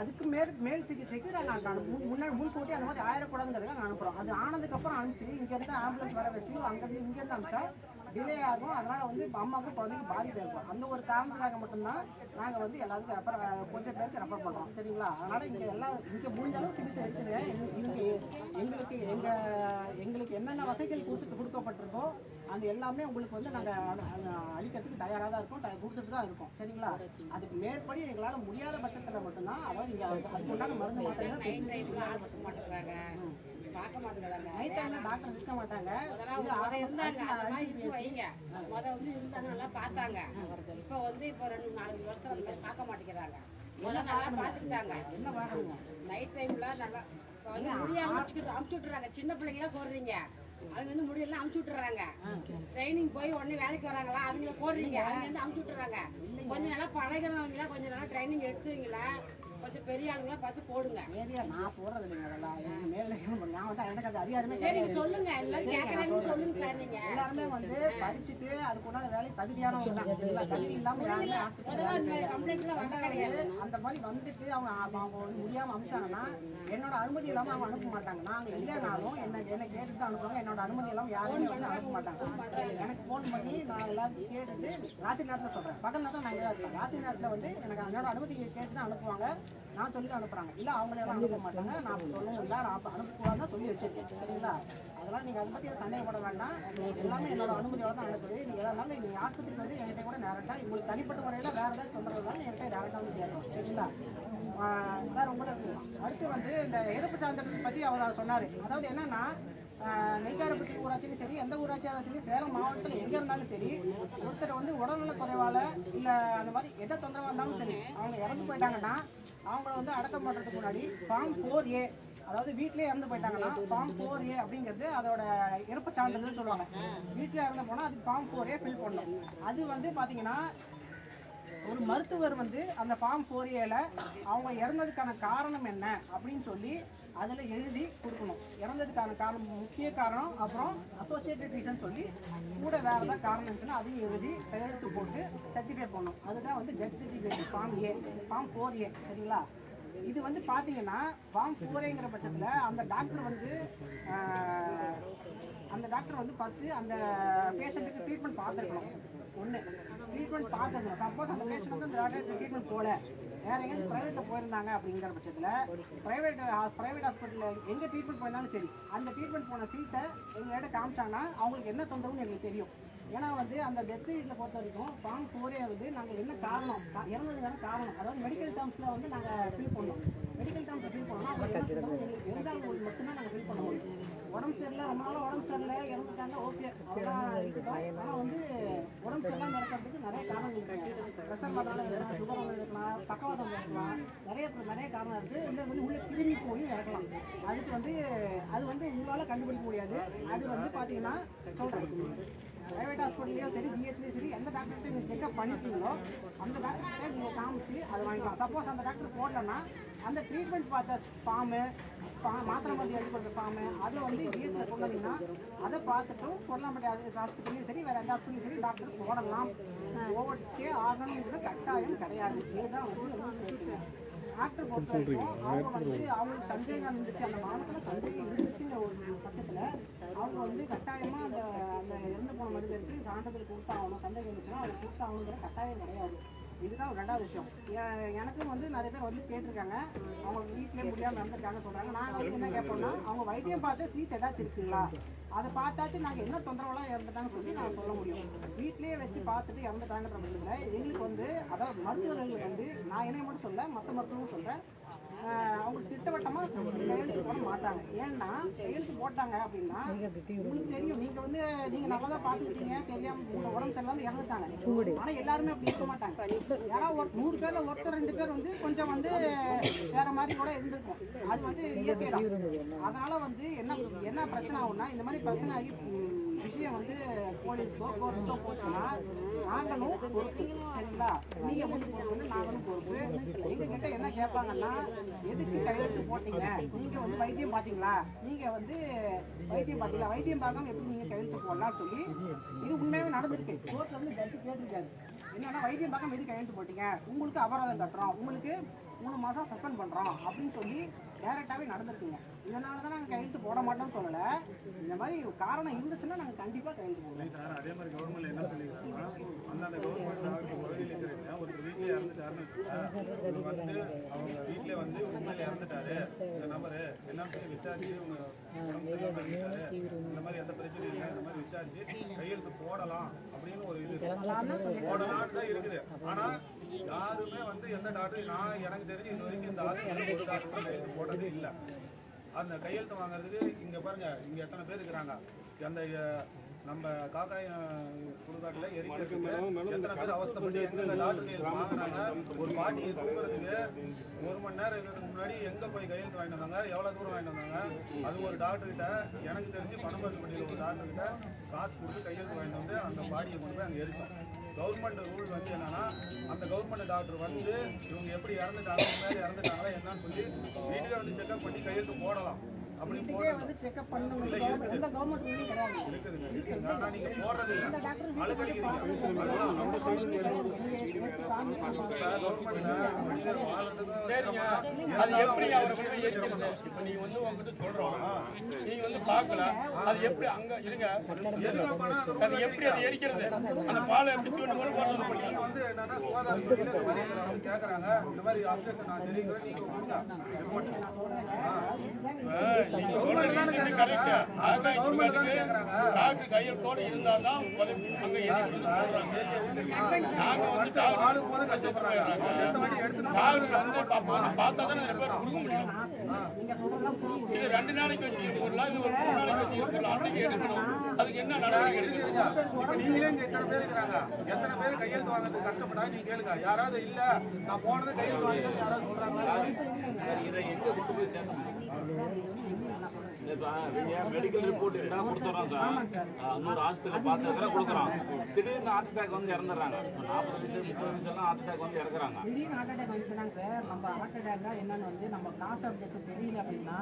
அதுக்கு மேல் சிகிச்சைக்கு நாங்கள் முன்னாடி முன்கூட்டி அந்த மாதிரி ஆயிரக்கூடாதுங்கிறதுக்கு நாங்கள் அனுப்புகிறோம். அது ஆனதுக்கப்புறம் அனுப்பிச்சு இங்கேருந்து ஆம்புலன்ஸ் வர வச்சு அங்கேருந்து இங்கேருந்து அனுப்பிச்சா டிலே ஆகும். அதனால வந்து இப்போ அம்மாவுக்கும் குழந்தைக்கு பாதிப்பு இருக்கும். அந்த ஒரு காரணத்துக்காக மட்டும்தான் நாங்கள் வந்து எல்லாத்துக்கும் ரெஃபர் கொஞ்சம் பேருக்கு ரெஃபர் பண்ணுறோம் சரிங்களா. அதனால இங்கே இங்கே முடிஞ்சாலும் சிகிச்சை இருக்குது. எங்களுக்கு என்னென்ன வசதிகள் கொடுக்கப்பட்டிருக்கோ அது எல்லாமே உங்களுக்கு வந்து நாங்கள் அளிக்கிறதுக்கு தயாராக தான் இருக்கோம், கொடுத்துட்டு தான் இருக்கோம் சரிங்களா. அதுக்கு மேற்படி எங்களால் முடியாத பட்சத்தில் மட்டும்தான் அதாவது இங்கே அதுக்கு உண்டான மருந்து மாட்டாங்க. பார்க்க மாட்டேங்கிறாங்க நைட் டைம்ல டாக்டர் இருக்க மாட்டாங்க. இருந்தாங்க அந்த மாதிரி இருக்கு வைங்க. வந்து இருந்தாங்க நல்லா பார்த்தாங்க. இப்போ வந்து இப்போ 2-4 வருஷம் அந்த மாதிரி பார்க்க மாட்டேங்கிறாங்க. நல்லா பார்த்துக்கிட்டாங்க. என்ன பாருங்க நைட் டைம்ல நல்லா வந்து முடியாம அமுச்சு விட்டுறாங்க. சின்ன பிள்ளைங்களா போடுறீங்க, அவங்க வந்து முடியெல்லாம் அமுச்சு விட்டுறாங்க. ட்ரைனிங் போய் உடனே வேலைக்கு வராங்களா அவங்கள போடுறீங்க, அவங்க வந்து அமுச்சு விட்டுறாங்க. கொஞ்சம் நல்லா பழகிறவங்களா கொஞ்சம் நல்லா ட்ரைனிங் எடுத்துவீங்களா கொஞ்சம் பெரிய ஆளுங்களா பார்த்து போடுங்க. ஏரியா நான் போடுறது இல்லைங்க. அதெல்லாம் மேல நான் வந்து எனக்கு அது அதிகாரமே சரி சொல்லுங்க. எல்லாரும் கேட்கறாங்கன்னு சொல்லுங்க சார். நீங்க எல்லாருமே வந்து படிச்சுட்டு அதுக்குண்டான வேலை தகுதியானவங்க தான். தகுதி இல்லாம கம்ப்ளைண்ட்லாம் வந்த கிடையாது. அந்த மாதிரி வந்துட்டு அவங்க முடியாம அனுப்பிச்சாங்கன்னா என்னோட அனுமதி இல்லாம அவங்க அனுப்ப மாட்டாங்க. நாங்க இல்லைனாலும் என்ன கேட்டுட்டு அனுப்புவாங்க. என்னோட அனுமதி இல்லாம யாருமே வந்து அனுப்ப மாட்டாங்க. எனக்கு போன் பண்ணி நான் எல்லாத்தையும் கேட்டுட்டு ராத்திரி நேரத்தில் சொல்றேன். பகல் நேரத்தில் நான் இங்கே இருப்பேன். ராத்திரி நேரத்தில் வந்து எனக்கு என்னோட அனுமதி கேட்டு தான் அனுப்புவாங்க. நான் சொல்லி தான் அனுப்புறாங்க. இல்லை அவங்களே அனுப்ப மாட்டாங்க. நான் சொல்லவும் இல்லை, நான் அனுப்புவான்னு சொல்லி வச்சிருக்கேன் சரிங்களா. அதெல்லாம் நீங்கள் அதை பற்றி சந்தேகப்பட வேண்டாம். எல்லாமே என்னோட அனுமதியோட தான் அனுப்புது. நீங்கள் எதாவது நீங்கள் ஆஸ்பத்திரிக்கு வந்து என்கிட்ட கூட டேரெக்டாக உங்களுக்கு தனிப்பட்ட முறையில் வேறு ஏதாவது சொல்கிறதுனால என்கிட்ட டேரெக்டாக வந்து கேட்கும் சரிங்களா. சார் உங்களுக்கு அடுத்து வந்து இந்த இறப்பு சான்றிதழ் பற்றி அவர் சொன்னார். அதாவது என்னன்னா நெய்க்காரப்பட்டி ஊராட்சியும் சரி எந்த ஊராட்சியாலும் சரி சேலம் மாவட்டத்தில் எங்கே இருந்தாலும் சரி ஒருத்தர் வந்து உடல்நல குறைவால் இல்லை அந்த மாதிரி எதை தொந்தரவாக இருந்தாலும் சரி அவங்க இறந்து போயிட்டாங்கன்னா அவங்கள வந்து அடக்கம் பண்ணுறதுக்கு முன்னாடி ஃபார்ம் 4A அதாவது வீட்லயே இறந்து போயிட்டாங்கன்னா ஃபார்ம் 4A அப்படிங்கிறது அதோட இறப்பு சான்றிதழ் சொல்லுவாங்க. வீட்டில் இறந்து போனால் அதுக்கு ஃபார்ம் 4A ஃபில் பண்ணணும். அது வந்து பார்த்தீங்கன்னா ஒரு மருத்துவர் வந்து அந்த ஃபார்ம் 4Aல அவங்க இறந்ததுக்கான காரணம் என்ன அப்படின்னு சொல்லி அதில் எழுதி கொடுக்கணும். இறந்ததுக்கான காரணம், முக்கிய காரணம், அப்புறம் அசோசியேட்டட் ரீசன் சொல்லி கூட வேறு ஏதாவது காரணம் இருந்துச்சுன்னா அதையும் எழுதி கையெழுத்து போட்டு சர்டிஃபிகேட் பண்ணணும். அதுதான் வந்து டெத் சர்டிஃபிகேட் ஃபார்ம் 4A. சரிங்களா? இது வந்து பார்த்தீங்கன்னா ஃபார்ம் 4Aங்கிற பட்சத்தில் அந்த டாக்டர் வந்து ஃபஸ்ட்டு அந்த பேஷண்ட்டுக்கு ட்ரீட்மெண்ட் பார்த்துருக்கணும். ஒன்று ட்ரீட்மெண்ட் பார்த்துருக்கணும். சப்போஸ் அந்த பேஷண்ட் வந்து அந்த டாக்டர் ட்ரீட்மெண்ட் போகல, வேறு எங்கேயும் ப்ரைவேட்டில் போயிருந்தாங்க அப்படிங்கிற பட்சத்தில் ப்ரைவேட் ஹாஸ்பிட்டலில் எங்கே ட்ரீட்மெண்ட் போயிருந்தாலும் சரி, அந்த ட்ரீட்மெண்ட் போன சீட்டை எங்கள்கிட்ட காமிச்சாங்கன்னா அவங்களுக்கு என்ன தொந்தரவுன்னு எங்களுக்கு தெரியும். ஏன்னா வந்து அந்த டெத் சர்டிஃபிகேட்டை பொறுத்த வரைக்கும் ஃபார்ம் 4A வந்து நாங்கள் என்ன காரணம், இறந்ததுக்கான காரணம், அதாவது மெடிக்கல் டேர்ம்ஸில் வந்து நாங்கள் ஃபில் பண்ணோம். மெடிக்கல் டேர்ம்ஸை ஃபில் பண்ணோம்னா எங்களுக்கு இருந்தாலும் மட்டும்தான் நாங்கள் ஃபில் பண்ண முடியும். உடம்பு சரியில்லை, ரொம்ப நாளாக உடம்பு சரியில்லை, இறந்துட்டாங்க, ஓகே அதெல்லாம் இருக்கட்டும். ஆனால் வந்து உடம்பு சரியில்லாமல் இறக்கிறதுக்கு நிறைய காரணங்கள் இருக்குது. ப்ரெஷர் பார்த்தாலும் இருக்கலாம், சுகர் வந்து இருக்கலாம், பக்கவாதம் இருக்கலாம், நிறைய காரணம் இருக்குது. இல்லை வந்து உள்ள கிருமி போய் இறக்கலாம். அது வந்து உங்களால் கண்டுபிடிக்க முடியாது. அது வந்து பார்த்தீங்கன்னா சொல்கிறேன், பிரைவேட் ஹாஸ்பிட்டல்லையோ சரி, ஜிஹெச்லையும் சரி, எந்த டாக்டர்கிட்ட நீங்கள் செக்அப் பண்ணிட்டீங்களோ அந்த டாக்டர்கிட்ட நீங்கள் காமிச்சு அதை வாங்கிக்கலாம். சப்போஸ் அந்த டாக்டர் போடலன்னா அந்த ட்ரீட்மெண்ட் பார்த்த ஃபார்மு, மாத்திரை மருந்து எழுதி கொடுத்த ஃபார்மு, அதில் வந்து ஜிஹெச்சில் கொண்டு வந்தீங்கன்னா அதை பார்த்துட்டும் போடலாம். பட் அது ஹாஸ்பிட்டலையும் சரி, வேறு எந்த ஹாஸ்பிட்டலையும் சரி டாக்டர் போடலாம். ஓவர்டே ஆகணுங்கிறது கட்டாயம் கிடையாது. இதுதான் வந்து டாக்டர் பொறுத்த வரைக்கும் அவங்க வந்து அவங்களுக்கு சந்தேகம் இருந்துச்சு, அந்த மாதத்தில் சந்தேகம் இருந்துச்சுங்கிற ஒரு பட்சத்தில் அவங்க வந்து கட்டாயமாக அந்த இறந்து போன மனிதருக்கு சான்றிதழ் கொடுத்தாகணும். சந்தேகம் இருந்துச்சுன்னா அதை கொடுத்தாகணுங்கிற கட்டாயம் கிடையாது. இதுதான் ரெண்டாவது விஷயம். எனக்கும் வந்து நிறைய பேர் வந்து கேட்டிருக்காங்க, அவங்க வீட்டிலே முடியாமல் இறந்துருக்காங்க சொல்கிறாங்க. நாங்கள் வந்து என்ன கேட்போம்னா, அவங்க வைத்தியம் பார்த்து சீட் ஏதாச்சும் இருக்குங்களா, அதை பார்த்தாச்சு நாங்கள் என்ன தொந்தரவுலாம் இறந்துட்டாங்கன்னு சொல்லி நாங்கள் சொல்ல முடியும். வீட்லேயே வச்சு பார்த்துட்டு இறந்துட்டாங்கன்ற பட்சத்தில் எங்களுக்கு வந்து, அதாவது மருத்துவர்களுக்கு வந்து நான் என்னைய மட்டும் சொல்ல, மற்ற மருத்துவரும் சொல்கிறேன், அவங்களுக்கு திட்டவட்டமாக கையெழுத்து போட மாட்டாங்க. ஏன்னா கையெழுத்து போட்டாங்க அப்படின்னா உங்களுக்கு தெரியும், நீங்கள் நல்லா தான் பார்த்துக்கிட்டீங்க, தெரியாமல் உங்கள் உடம்பு சரியில்லாமல் இறந்துட்டாங்க. ஆனால் எல்லாருமே அப்படி இருக்க மாட்டாங்க. யாராவது ஒரு 100 பேரில் ஒருத்தர் 2 பேர் வந்து கொஞ்சம் வந்து வேற மாதிரி கூட இருந்திருக்கும். அது வந்து இயற்கை தான். அதனால வந்து என்ன பிரச்சனை ஆகும்னா, இந்த மாதிரி பிரச்சனை ஆகி விஷயம் வந்து போலீஸ்க்கோ கோர்ட்டுக்கோ போச்சுன்னா நாங்களும் பொறுப்பு. சரிங்களா? நீங்க வந்து பொறுப்பு, நாங்களும் பொறுப்பு. எங்க கிட்ட என்ன கேட்பாங்கன்னா, எதுக்கு கையெழுத்து போட்டீங்க, நீங்க வந்து வைத்தியம் பார்த்தீங்களா, நீங்க வந்து வைத்தியம் பார்த்தீங்களா, வைத்தியம் பார்க்காம எப்படி நீங்க கையெழுத்து போடலாம் சொல்லி இது உண்மையாவே நடந்திருக்கு. கோர்ட்ல வந்து ஜட்ஜி கேட்டிருக்காரு, என்னன்னா வைத்தியம் பார்க்காம எதுக்கு கையெழுத்து போட்டீங்க, உங்களுக்கு அபராதம் கட்டுறோம், உங்களுக்கு 3 மாதம் சஸ்பெண்ட் பண்றோம் அப்படின்னு சொல்லி டைரக்டாவே நடந்துருக்குங்க. இதனால தான் நாங்கள் கையெழுத்து போட மாட்டோம்னு சொல்லலை. இந்த மாதிரி காரணம் இருந்துச்சுன்னா நாங்கள் கண்டிப்பாக கையெழுத்து போடுவோம் சார். அதே மாதிரி கவர்மெண்ட்ல என்ன சொல்லிக்கிறாங்கன்னா, அந்த கவர்மெண்ட் உதவியில ஒரு வீட்டில் இறந்துட்டாருன்னு வந்து அவங்க வீட்டிலே வந்து உண்மையில இறந்துட்டாரு, இந்த நம்பரு என்னன்னு சொல்லி விசாரிச்சு உடம்பு இருக்காரு, இந்த மாதிரி எந்த பிரச்சனையும் இல்லை, இந்த மாதிரி விசாரிச்சு கையெழுத்து போடலாம் அப்படின்னு ஒரு இது போடலான்னு தான் இருக்குது. ஆனால் யாருமே வந்து எந்த டாக்டர், நான் எனக்கு தெரிஞ்சு இது வரைக்கும் இந்த ஹாஸ்பிட்டல் ஒரு டாக்டர் கையெழுத்து போட்டது இல்லை. அந்த கையெழுத்து வாங்குறதுக்கு இங்கே பாருங்க, இங்கே எத்தனை பேர் இருக்கிறாங்க. அந்த நம்ம காக்காய் சுடுகாட்டில் எரிக்கிறதுக்கு எத்தனை பேர் அவஸ்தைப்பட்டு எந்தெந்த டாக்டர் வாங்கினாங்க. ஒரு பாட்டியை தூங்குறதுக்கு 1 மணி நேரம் இருக்கிறதுக்கு முன்னாடி எங்கே போய் கையெழுத்து வாங்கிட்டு வந்தாங்க, எவ்வளோ தூரம் வாங்கிட்டு வந்தாங்க. அது ஒரு டாக்டர்கிட்ட எனக்கு தெரிஞ்சு பணமதிப்பட்டியில் ஒரு டாக்டர்கிட்ட காசு கொடுத்து கையெழுத்து வாங்கிட்டு வந்து அந்த பாடியை கொண்டு போய் அங்கே எரிச்சோம். கவர்மெண்ட் ரூல் வந்து என்னன்னா, அந்த கவர்மெண்ட் டாக்டர் வந்து இவங்க எப்படி இறந்துட்டாங்க, மேலே இறந்துட்டாங்களா என்னன்னு சொல்லி வீட்டுக்கே வந்து செக்அப் பண்ணி கையெழுத்து போடலாம். அப்படி வந்து செக்அப் பண்ணணும். எந்த கவர்மெண்ட் ரூலும் கிடையாது. ஆனால் நீங்கள் போடுறது இல்லை, அழுக்கடிக்கிறீங்க. சரிங்க, அது எப்படி அவரை வந்து எரிக்கிறது? இப்போ நீங்க வந்து உங்ககிட்ட சொல்றோம், நீங்க வந்து பார்க்கல, அது எப்படி அங்க இருங்க, அது எப்படி அதை எரிக்கிறது? அந்த பாலை எப்படி தூண்டு கூட போட்டு நீங்க வந்து என்னன்னா சுகாதாரத்துறையில இந்த மாதிரி கேட்கறாங்க, இந்த மாதிரி அப்டேஷன் நான் தெரிவிக்கிறேன், நீங்க கொடுங்க. நீங்க சொல்றது கரெக்ட். டாக்டர் கையெழுத்தோடு இருந்தால்தான் அங்க எரிக்கிறது சொல்றாங்க. நாங்க வந்து ஆளுக்கு போது கஷ்டப்படுறாங்க. டாக்டர் வந்து பார்த்தா தான் நிறைய பேர் கொடுக்க முடியும். இது 2 நாளைக்கு வச்சு போடலாம், இது ஒரு 3 நாளைக்கு வச்சு போடலாம். அன்னைக்கு எடுக்கணும், அதுக்கு என்ன நடவடிக்கை எடுக்கணும்? இப்ப நீங்களே இங்க எத்தனை பேர் இருக்கிறாங்க, எத்தனை பேர் கையெழுத்து வாங்குறதுக்கு கஷ்டப்பட்டா நீங்க கேளுங்க. யாராவது இல்ல நான் போனது கையெழுத்து வாங்கிட்டு யாராவது சொல்றாங்களா? இதை எங்க கொண்டு போய் சேர்க்கணும்? மெடிக்கல் ரிப்போர்ட் என்ன கொடுத்துறோம் சார், இன்னொரு ஹாஸ்பிட்டல் பார்த்து கொடுக்குறோம். திடீர்னு ஹார்ட் அட்டாக் வந்து இறந்துடுறாங்க. 40 நிமிஷம் 30 நிமிஷம் ஹார்ட் அட்டாக் வந்து இறக்குறாங்க. திடீர்னு ஹார்ட் அட்டாக் வந்துச்சுனாங்க சார். நம்ம ஹார்ட் அட்டாக்னா என்னன்னு வந்து நம்ம காசு சப்ஜெக்ட் தெரியல அப்படின்னா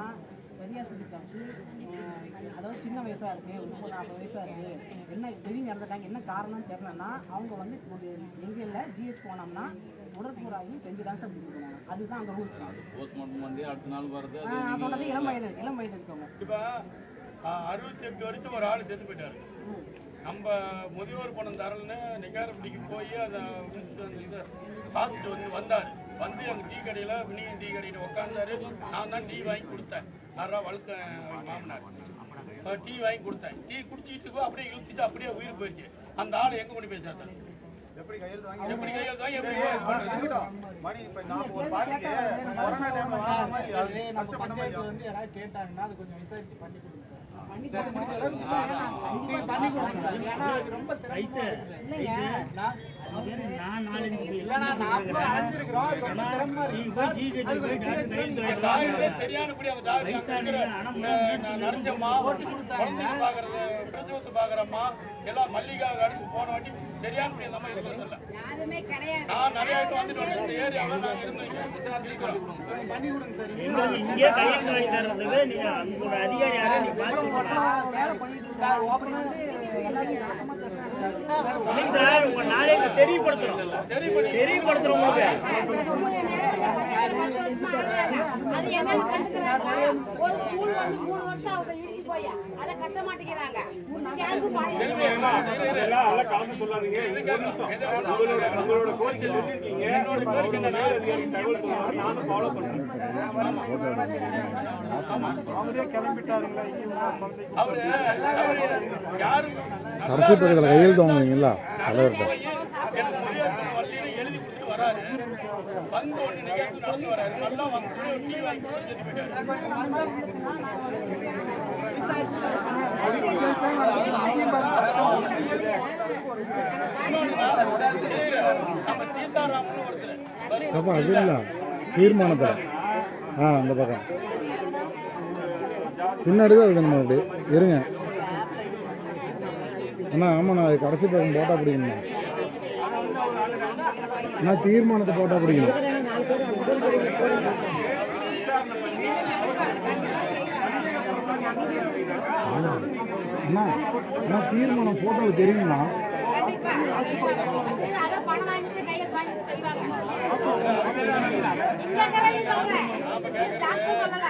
பெரிய ஆஸ்பத்திரிக்கு அதாவது சின்ன வயசா இருக்கு, 30-40 வயசா இருக்கு, என்ன திடீர்னு இறந்துட்டாங்க, என்ன காரணம்னு தெரியலன்னா அவங்க வந்து எங்க இல்லை ஜிஹெச் போனோம்னா உடற்புறாயும் செஞ்சு தான் சார் கொடுக்கணும். அதுதான் அந்த ரூல்ஸ். போஸ்ட்மார்ட்டம் வந்து அடுத்த நாள் வருது. சொல்றது இளம் வயது இருக்கவங்க. இப்போ 68 வரைக்கும் ஒரு ஆள் செத்து போயிட்டாரு. நம்ம முதியோர் பணம் தரலன்னு நிகாரப்படிக்கு போய் அதை இதை பார்த்துட்டு வந்தார். வந்து எங்கள் டீ கடையில் வினியன் டீ கடையில் உட்காந்தாரு. நான் தான் டீ வாங்கி கொடுத்தேன். யாரா வழுக்க மாமனார் டீ வாங்கி கொடுத்தேன். டீ குடிச்சிட்டு அப்படியே இழுத்துட்டு அப்படியே உயிர் போயிடுச்சு. அந்த ஆள் எங்கே கொண்டு போய் சேர்த்தாரு? எப்படி கையெழுத்து வாங்கி எப்படி கையெழுத்து வாங்கி எப்படி மணி இப்ப நான் ஒரு பாட்டிக்கு கொரோனா டைம்ல வாங்காம பஞ்சாயத்து வந்து யாராவது கேட்டாங்கன்னா அது கொஞ்சம் விசாரிச்சு பண்ணி கொடுங்க சார். பண்ணி கொடுங்க. ஏன்னா அது ரொம்ப சிரமமா இருக்கு. இல்லைங்க நான் அழைச்சிருக்கிறோம். ரொம்ப சிரமமா இருக்கு. சரியானபடி அவங்க நரஞ்சம்மா பாக்குறது பிரஜோத்து பாக்குறம்மா எல்லாம் மல்லிகா கடைக்கு போன வாட்டி சரியானபடி நம்ம இருக்கிறது யாருமே கிடையாது. நான் நிறைய வந்துட்டு இந்த ஏரியாவில் நான் இருந்து பண்ணி கொடுங்க சார். இங்கே கையெழுத்து வாங்கி தர்றதுக்கு நீங்க அந்த அதிகாரி யாரும் நீங்க வேலை பண்ணிட்டு இருக்காரு. ஓப்பன் வந்து எல்லாத்தையும் சார் உங்க நாளைக்கு தெரியப்படுத்துறோம் உங்களுக்கு. அது என்னன்னு கண்டுக்கிறாங்க. ஒரு ஸ்கூல் வந்து 3 வருஷம் அவங்க இடிச்சு போய் அதை கட்ட மாட்டேங்கிறாங்க. யாருக்கும் கலந்து சொல்லாதீங்க. உங்களோட கோரிக்கை சொல்லிருக்கீங்க. என்னோட கோரிக்கை தகவல் சொல்லுவாங்க. நானும் ஃபாலோ பண்றேன். அவரே கிளம்பிட்டாருங்களா? அவரு யாரும் அரசு பேர்களை கையெழுத்து வாங்குவீங்களா தலைவர்கிட்ட? எழுதி கொடுத்துட்டு வராரு. வந்து ஒன்று நிகழ்ச்சி நடந்து வராரு. நல்லா வந்து டீ வாங்கி கொடுத்துட்டு போயிட்டாரு. நம்ம சீதாராமன் ஒருத்தர் அப்பா அது இல்லை தீர்மானத்தை அந்த பக்கம் பின்னாடி தான் இருக்கு. நம்ம அப்படி இருங்க அண்ணா. ஆமாண்ணா அது கடைசி பக்கம் போட்டா பிடிக்கணுண்ணா. அண்ணா தீர்மானத்தை போட்டா பிடிக்கணும். அண்ணா அண்ணா தீர்மானம் போட்டோ தெரியுங்களா? பணம் வாங்கிட்டு கையில் வாங்கிட்டு செய்வாங்க. இந்த கடையில் சொல்றேன், டாக்டர் சொல்லல,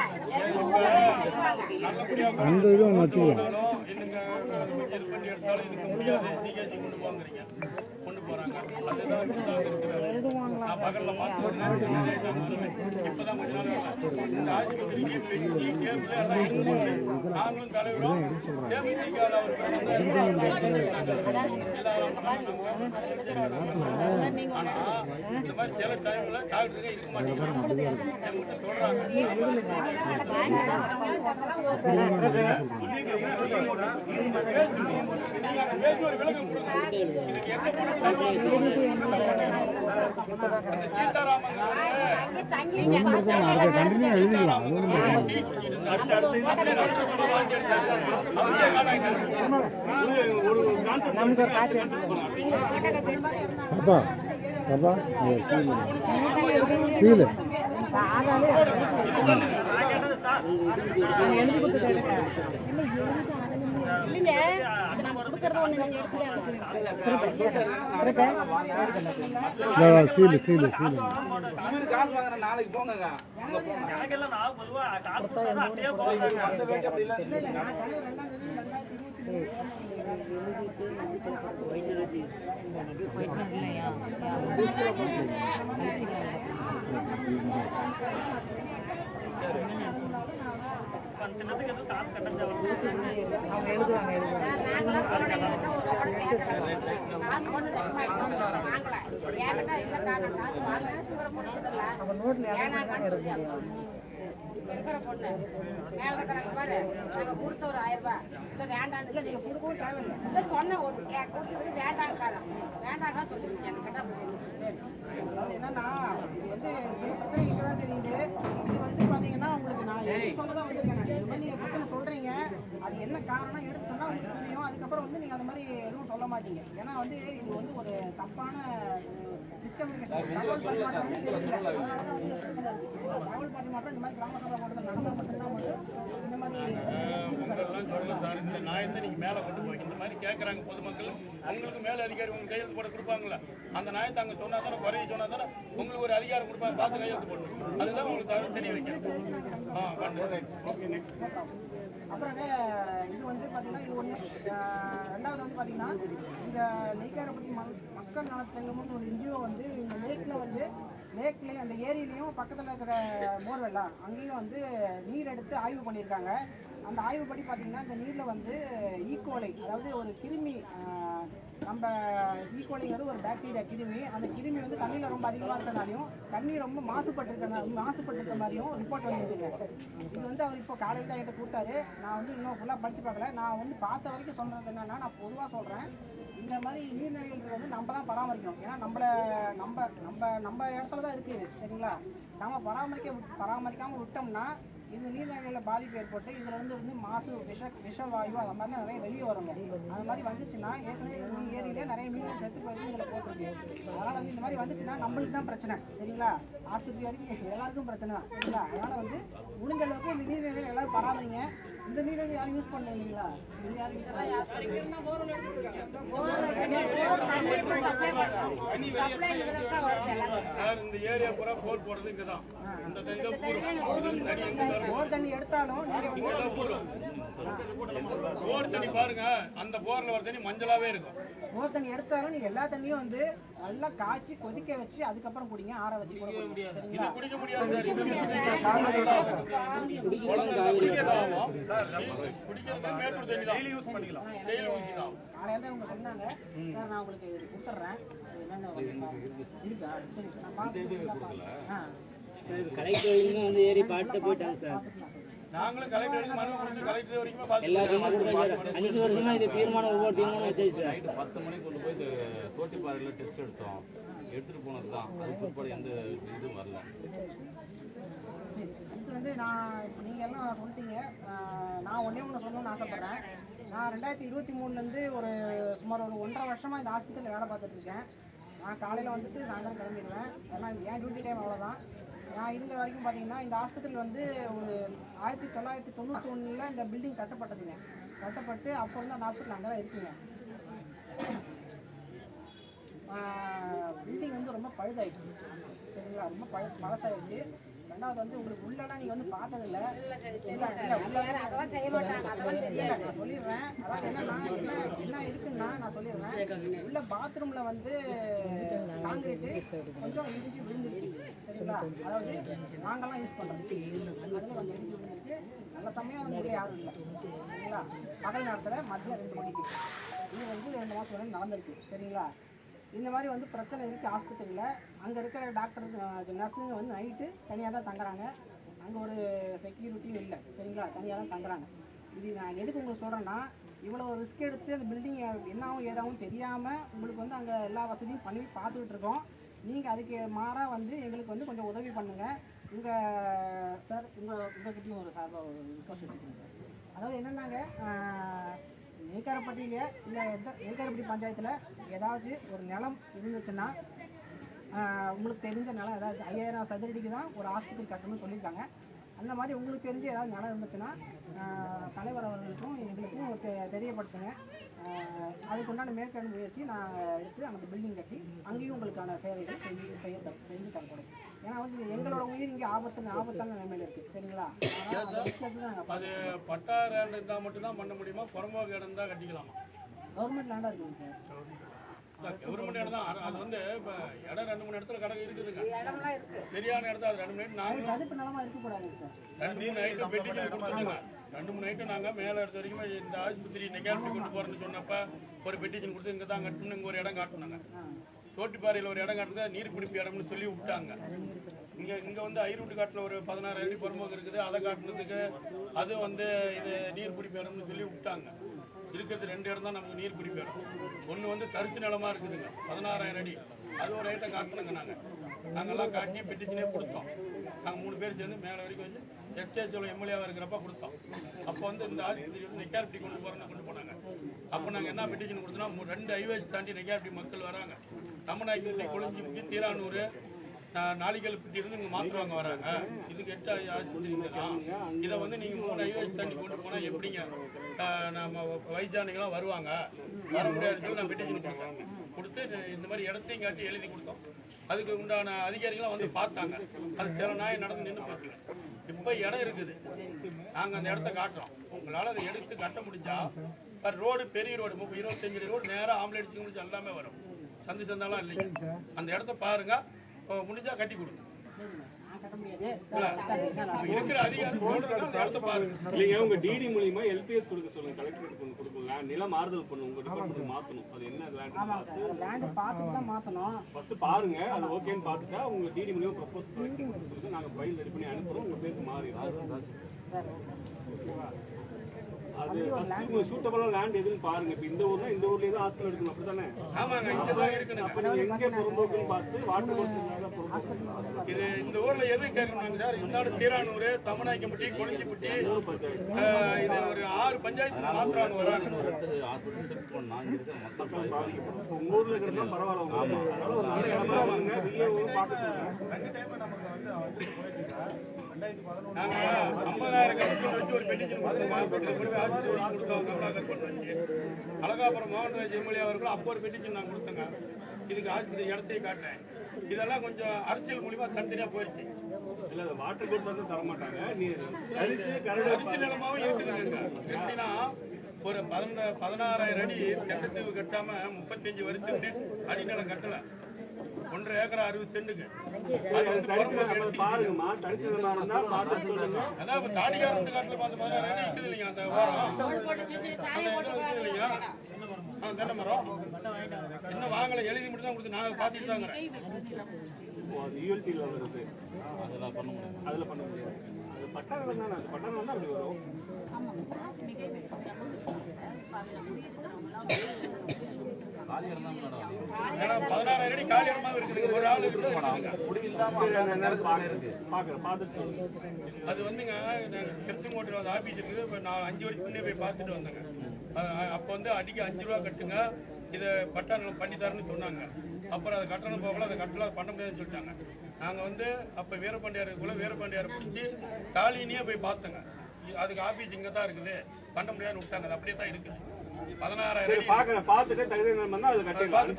அந்த இது ஒன்று வச்சுக்கலாம். பண்ணி எடுத்தாலும் இதுக்கு முடியாது. சிகேஜி கொண்டு போங்கிறீங்க, கொண்டு போறாங்க. அதுதான் நான் பகல்ல மாற்றேன். இப்பதான் கொஞ்ச நாள் இந்த ஆஸ்பத்திரி நாங்களும் தலைவரும் தேமுதிக இந்த மாதிரி சில டைம்ல டாக்டருங்க இருக்க மாட்டேங்கிறாங்க. கண்டினியூ எழுதிக்கலாம். அப்பா அப்பா சீலு சீலு சீலு சீலு காசு வாங்குற நாளைக்கு போங்க. எனக்கெல்லாம் நான் பொதுவா காசு அப்படியே போவாங்க. நாங்களும் காசு கொண்டு வாங்கல. ஏன்னா இல்ல காரணம் காசு வாங்க சுகர போனதில்ல. ஏன்னா இப்ப இருக்கிற பொண்ணு மேல இருக்கிறாங்க பாரு, நாங்க கொடுத்த ஒரு 1000 ரூபாய் இல்ல வேண்டாம் இல்ல நீங்க கொடுக்கவும் தேவையில்லை இல்ல சொன்ன ஒரு கொடுத்ததுக்கு வேண்டாம் வேண்டாங்க சொல்லிருச்சு எனக்கு கேட்டா அதாவது என்னன்னா இது வந்து சில பிரச்சனை இங்கதான் தெரியுது. இது வந்து பாத்தீங்கன்னா உங்களுக்கு நான் சொல்லதான் வந்திருக்கேன். இந்த மாதிரி நீங்க பிரச்சனை சொல்றீங்க, அது என்ன காரணம் எடுத்து சொன்னா உங்களுக்கு தெரியும். அதுக்கப்புறம் வந்து நீங்க அந்த மாதிரி எதுவும் சொல்ல மாட்டீங்க. ஏன்னா வந்து இது வந்து ஒரு தப்பான சிஸ்டம் தகவல் பரிமாற்றம் இந்த மாதிரி கிராம சபை போடுறது நடந்தா மட்டும்தான் வந்து இந்த மாதிரி சார் இந்த நியாயத்தை நீங்க மேல கொண்டு போய் இந்த மாதிரி கேட்கறாங்க பொதுமக்கள், அவங்களுக்கு மேல அதிகாரி உங்க கையெழுத்து போட கொடுப்பாங்களா? அந்த நியாயத்தை அங்க சொன்னா தானே குறைய சொன்னா தானே உங்களுக்கு ஒரு அதிகாரம் கொடுப்பாங்க, பார்த்து கையெழுத்து போடணும். அதுதான் உங்களுக்கு தெரிய வைக்கணும். அப்புறம் இது வந்து பாத்தீங்கன்னா இது ஒண்ணு. ரெண்டாவது வந்து பாத்தீங்கன்னா இந்த நெய்க்காரப்பட்டி மக்கள் நலச்சங்கம்னு ஒரு என்ஜிஓ வந்து இந்த லேக்லயும் அந்த ஏரியிலையும் பக்கத்துல இருக்கிற போர்வெல்லா அங்கேயும் வந்து நீர் எடுத்து ஆய்வு பண்ணியிருக்காங்க. அந்த ஆய்வுப்படி பார்த்தீங்கன்னா இந்த நீரில் வந்து ஈக்கோலை, அதாவது ஒரு கிருமி, நம்ம ஈக்கோலைங்கிறது ஒரு பாக்டீரியா கிருமி. அந்த கிருமி வந்து தண்ணியில் ரொம்ப அதிகமாக இருக்கிறனாலையும் தண்ணி ரொம்ப மாசுபட்டு மாதிரியும் ரிப்போர்ட் வந்துருக்குங்க. இது வந்து அவர் இப்போ காலையில் தான் என்கிட்ட கொடுத்தாரு. நான் வந்து இன்னும் ஃபுல்லாக படித்து பார்க்கல. நான் வந்து பார்த்த வரைக்கும் சொல்கிறது என்னன்னா, நான் பொதுவாக சொல்கிறேன், இந்த மாதிரி நீர்நிலைகள் வந்து நம்ம தான் பராமரிக்கணும். ஏன்னா நம்ம இடத்துல தான் இருக்குது, சரிங்களா? நம்ம பராமரிக்காமல் விட்டோம்னா இந்த நீர்நிலைகளில் பாதிப்பு ஏற்பட்டு இதில் வந்து மாசு விஷவாயு அது மாதிரி நிறைய வெளியே வருங்க. அது மாதிரி வந்துச்சுன்னா ஏற்கனவே ஏரியிலே நிறைய மீன் செத்து போயிருக்கு இதில் போட்டிருக்கு. அதனால் வந்து இந்த மாதிரி வந்துச்சுன்னா நம்மளுக்கு தான் பிரச்சனை, சரிங்களா? ஆஸ்பத்திரி வரைக்கும் எல்லாருக்கும் பிரச்சனை தான், சரிங்களா? அதனால் வந்து முடிஞ்ச அளவுக்கு இந்த நீர்நிலைகள் எல்லாரும் பராமரிங்க. இந்த நீர்நிலை யாரும் யூஸ் பண்ணுவீங்களா? இந்த ஏரியா பூரா போர் போடுறது இங்கதான். இந்த போர் தண்ணி எடுத்தாலும் போர் தண்ணி பாருங்க, அந்த போர்ல வர தண்ணி மஞ்சளாவே இருக்கும். போர் தண்ணி எடுத்தாலும் நீங்க எல்லா தண்ணியும் வந்து நல்லா காய்ச்சி கொதிக்க வச்சு அதுக்கப்புறம் குடிங்க, ஆற வச்சு குடிக்க முடியாது. குடிக்க முடியாது. மேட்டூர் தண்ணி தான் யூஸ் பண்ணிக்கலாம். காலையில தான் அவங்க சொன்னாங்க, சார் நான் உங்களுக்கு கொடுத்துட்றேன் இருக்கா, சரி நான் பார்த்து கலெக்டர் வந்து ஏறி பாட்டு போயிட்டாங்க சார். நாங்களும் கலெக்டர் வரைக்கும் எல்லாருமே கொடுத்தாங்க. 5 வருஷமா இது தீர்மானம் ஒவ்வொரு தீர்மானம் வச்சாச்சு. நைட்டு 10 மணிக்கு கொண்டு போய் தோட்டிப்பாறையில் டெஸ்ட் எடுத்தோம். எடுத்துட்டு போனது தான். அதுக்கு பிற்பாடு எந்த இதுவும் வரல. இது வந்து நீங்கள் எல்லாம் சொல்லிட்டீங்க. நான் ஒன்றே ஒன்று சொல்லணும்னு ஆசைப்பட்றேன். நான் 2023 ஒரு சுமார் ஒரு 1.5 வருஷமாக இந்த ஹாஸ்பிட்டலில் வேலை பார்த்துட்டு இருக்கேன். நான் காலையில் வந்துட்டு சாயந்தரம் கிளம்பிடுவேன். ஏன்னா என் டியூட்டி டைம் அவ்வளோதான். நான் இருந்த வரைக்கும் பார்த்தீங்கன்னா இந்த ஹாஸ்பிட்டல் வந்து ஒரு 1991 இந்த பில்டிங் கட்டப்பட்டதுங்க. கட்டப்பட்டு அப்போ வந்து அந்த ஹாஸ்பிட்டல் அங்கே தான் இருக்குங்க. பில்டிங் வந்து ரொம்ப பழுதாயிடுச்சு, சரிங்களா? ரொம்ப பழசாயிடுச்சு. ரெண்டாவது வந்து உங்களுக்கு உள்ளலாம் நீங்கள் வந்து பார்த்ததில்ல, சொல்லிடுறேன். அதாவது என்னன்னா என்ன இருக்குன்னா நான் சொல்லிடுறேன். உள்ள பாத்ரூம்ல வந்து காங்கிரீட்டு கொஞ்சம் இடிஞ்சு விழுந்துருக்கு, சரிங்களா? அதாவது நாங்கள்லாம் யூஸ் பண்ணுறோம், அதில் கொஞ்சம் இடிஞ்சு விழுந்துருக்கு. நல்ல சமயம் வந்து யாரும் இல்லை, சரிங்களா? பகல் நேரத்தில் மதியம் 2 மணிக்கு இது வந்து 2 மாதம் நடந்திருக்கு, சரிங்களா? இந்த மாதிரி வந்து பிரச்சனை இருக்குது ஹாஸ்பிட்டலில். அங்கே இருக்கிற டாக்டர் நர்ஸுங்க வந்து நைட்டு தனியாக தான் தங்குறாங்க. அங்கே ஒரு செக்யூரிட்டியும் இல்லை, சரிங்களா? தனியாக தான் தங்குறாங்க. இது நான் எதுக்கு உங்களுக்கு சொல்கிறேன்னா, இவ்வளோ ரிஸ்க் எடுத்து அந்த பில்டிங் என்னாவும் ஏதாவும் தெரியாமல் உங்களுக்கு வந்து அங்கே எல்லா வசதியும் பண்ணி பார்த்துக்கிட்டு இருக்கோம். நீங்கள் அதுக்கு மாறாக வந்து எங்களுக்கு வந்து கொஞ்சம் உதவி பண்ணுங்கள். சார் உங்கள்கிட்டையும் ஒரு சார்பாக ஒரு ரிக்வஸ்ட் வச்சுக்கோங்க சார். அதாவது என்னென்னாங்க, நெய்க்காரப்பட்டியில் இல்லை நெய்க்காரப்பட்டி பஞ்சாயத்தில் ஏதாவது ஒரு நிலம் இருந்துச்சுன்னா, உங்களுக்கு தெரிஞ்ச நிலம் ஏதாவது 5000 சதுரடிக்கு தான் ஒரு ஹாஸ்பிட்டல் கட்டணும்னு சொல்லியிருக்காங்க. அந்த மாதிரி உங்களுக்கு தெரிஞ்ச ஏதாவது நிலம் இருந்துச்சுன்னா தலைவர் அவர்களுக்கும் எங்களுக்கும் தெரியப்படுத்துங்க. அதுக்குண்டான மேற்கொண்டு முயற்சி நான் எடுத்து அந்த பில்டிங் கட்டி அங்கேயும் உங்களுக்கான சேவைகள் செஞ்சு தரப்படும். ஏன்னா வந்து எங்களோட உயிர் இங்கே ஆபத்தான நிலைமையில இருக்குது, சரிங்களா? அது பட்டா லேண்ட் இருந்தால் மட்டும்தான் பண்ண முடியுமா? புறம்போக்கு இடம் தான் கட்டிக்கலாமா? கவர்மெண்ட் லேண்டாக இருக்குங்க சார். கவர்மெண்ட் இடம் தான். அது வந்து இப்ப இடம் 2-3 இடத்துல கடை இருக்குதுங்க. இடம்லாம் இருக்கு. சரியான இடத்துல அது 2 நைட் நாங்களும் தடுப்பு நிலமா இருக்கக்கூடாது சார். 2 நைட்டு பெட்டிஷன் கொடுத்துருங்க. 2-3 நைட்டு நாங்க மேல எடுத்த வரைக்கும் இந்த ஆஸ்பத்திரி நெகாலிட்டி கொண்டு போறேன்னு சொன்னப்ப ஒரு பெட்டிஷன் கொடுத்து இங்க தான் கட்டணும், இங்க ஒரு இடம் காட்டணுங்க. தோட்டிப்பாறையில் ஒரு இடம் காட்டுறது நீர் பிடிப்பு இடம்னு சொல்லி விட்டாங்க. இங்க வந்து ஐரூட்டு காட்டுல ஒரு 16 அடி பொறுமுக இருக்குது, அதை காட்டுறதுக்கு அது வந்து இது நீர் பிடிப்பு இடம்னு சொல்லி விட்டாங்க. இருக்கிறது 2 இடம் தான் நமக்கு நீர் பிடிப்பு இடம். ஒன்று வந்து தரிசு நிலமா இருக்குதுங்க 16,000 அடி, அது ஒரு ஐட்டம் காட்டணுங்க. நாங்கெல்லாம் காட்டி பெட்டிஷனே கொடுத்தோம். நாங்கள் 3 பேர் சேர்ந்து மேலே வரைக்கும் வச்சு எஸ்டேஜோட எம்எல்ஏவாக இருக்கிறப்ப கொடுத்தோம். அப்போ வந்து இந்த ஆஸ்பத்திரி வந்து நெக்காரிட்டி கொண்டு போனாங்க. அப்போ நாங்கள் என்ன பெட்டிஷன் கொடுத்தோம்னா 2 ஹைவேஸ் தாண்டி நெக்காரிட்டி மக்கள் வராங்க. தமிழ்நாட்டில் கொளஞ்சிமுக்கி தீரானூர் நாளிகள்பட்டி இருந்து இங்கே மாற்றுவாங்க வராங்க. இதுக்கு 8 ஆஸ்பத்திரி தான். இதை வந்து நீங்கள் 3 ஹைவேஸ் தாண்டி கொண்டு போனால் எப்படிங்க நம்ம வயசானிகளாம் வருவாங்க, வர முடியாதுன்னு சொல்லி நான் பெட்டிஷன் கொடுத்து இந்த மாதிரி இடத்தையும் காட்டி எழுதி கொடுத்தோம். அதுக்கு உண்டான அதிகாரிகளாம் வந்து பார்த்தாங்க. அது சில நாய் நடந்து நின்று போச்சுங்க. இப்போ இடம் இருக்குது, நாங்கள் அந்த இடத்த காட்டுறோம். உங்களால் அதை எடுத்து கட்ட முடிஞ்சா ரோடு பெரிய ரோடு 25 அடி ரோடு நேராக ஆம்புலன்ஸ் முடிச்சு எல்லாமே வரும். சந்து சந்தாலாம் இல்லைங்க. அந்த இடத்த பாருங்க, முடிஞ்சா கட்டி கொடுங்க. இருக்கிற அதிகாரி இடத்த பாருங்க. இல்லைங்க, உங்க டிடி மூலியமா எல்பிஎஸ் கொடுக்க சொல்லுங்க, கலெக்டரேட் கொண்டு கொடுக்கலாம். நிலம் மாறுதல் பண்ணுங்க, உங்க டிபார்ட்மெண்ட் மாத்தணும். அது என்ன லேண்ட் பார்த்துட்டு தான் மாற்றணும். ஃபர்ஸ்ட் பாருங்க, அது ஓகேன்னு பார்த்துட்டா உங்க டிடி மூலியமா ப்ரப்போஸ் சொல்லுங்க. நாங்க ஃபைல் ரெடி பண்ணி அனுப்புறோம். உங்க பேருக்கு மாறிடும். அது ஃபர்ஸ்ட் உங்க சூட்டபிளான லேண்ட் எதுன்னு பாருங்க. இப்போ இந்த ஊர்னா இந்த ஊர்லயே தான் ஹாஸ்பிட்டல் எடுக்கணும், அப்படிதானே? ஆமாங்க, இங்க தான் இருக்குங்க. அப்ப நீங்க எங்க புறம்போக்குன்னு பார்த்து வாட்டர் போர்ஸ் இது இந்த ஊர்ல எது கேட்கணும் சார்? இந்த தீரானூர், தமிழ்நாய்க்கம்பட்டி, கொளிஞ்சிப்பட்டி, இது ஒரு 6 பஞ்சாயத்து மாத்திராங்க வராங்க. உங்க ஊர்ல இருக்கிறதா பரவாயில்ல. அதனால ஒரு நல்ல இடமா வாங்க. வெளியே பார்த்து நாங்க 50,000 கணக்கு வச்சு ஒரு பெட்டிஷன் அழகாபுரம் மோகன்ராஜ் எம்எல்ஏ அவர்களும் அப்போ ஒரு பெட்டிஷன் நான் கொடுத்தேங்க. இதுக்கு ஆஸ்பத்திரி இடத்தையும் காட்டினேன். இதெல்லாம் கொஞ்சம் அரசியல் மூலியமா தனித்தனியா போயிடுச்சு. இல்ல வாட்டர் கோர்ஸ் வந்து தர மாட்டாங்க. நீ அரிசி நிலமாவும் இருக்குதுங்க. எப்படின்னா ஒரு 16,000 அடி தென்னத்தீவு கட்டாம 35 வருஷத்துக்கு அடிநிலம் கட்டல. 1.5 ஏக்கர் 60 சென்ட்டுக்கு. பாருங்கம்மா, தரிசனமா இருந்தா பார்த்து சொல்லுங்க. அதான் தாடிகாரன் காட்டுல பார்த்து 16,000 அடி இருக்குது இல்லைங்க. அந்த இல்லையா தென்னை மரம் இன்னும் வாங்கல, எழுதி மட்டும் தான் கொடுத்து நாங்க பாத்துட்டு தாங்க. யூஎல்டில வருது, அதெல்லாம் பண்ண முடியாது. அதுல பண்ண முடியாது. அது பட்டாளம் தான். அது பட்டாளம் தான் அப்படி வரும். ஏன்னா 16,000 அடி காலி இடமா இருக்குது. ஒரு ஆள் அது வந்துங்க, திருச்செங்கோட்டில் ஆபீஸ் இருக்குது. இப்போ நான் 5 வருஷத்துக்கு முன்னே போய் பார்த்துட்டு வந்தேங்க. அப்போ வந்து அடிக்க 5 ரூபா கட்டுங்க, இதை பட்டா நிலம் பண்ணி தரேன்னு சொன்னாங்க. அப்புறம் அதை கட்டணம் போகல, அதை கட்டலாம் பண்ண முடியாதுன்னு சொல்லிட்டாங்க. நாங்கள் வந்து அப்போ வீரபாண்டியாரை பிடிச்சி காலினியே போய் பார்த்தோங்க. அதுக்கு ஆபீஸ் இங்கே தான் இருக்குது, பண்ண முடியாதுன்னு விட்டாங்க. அது அப்படியே தான் இருக்குது. 16,000 பார்த்துட்டு தகுதி வந்தா அதை கட்டிக்கலாம்.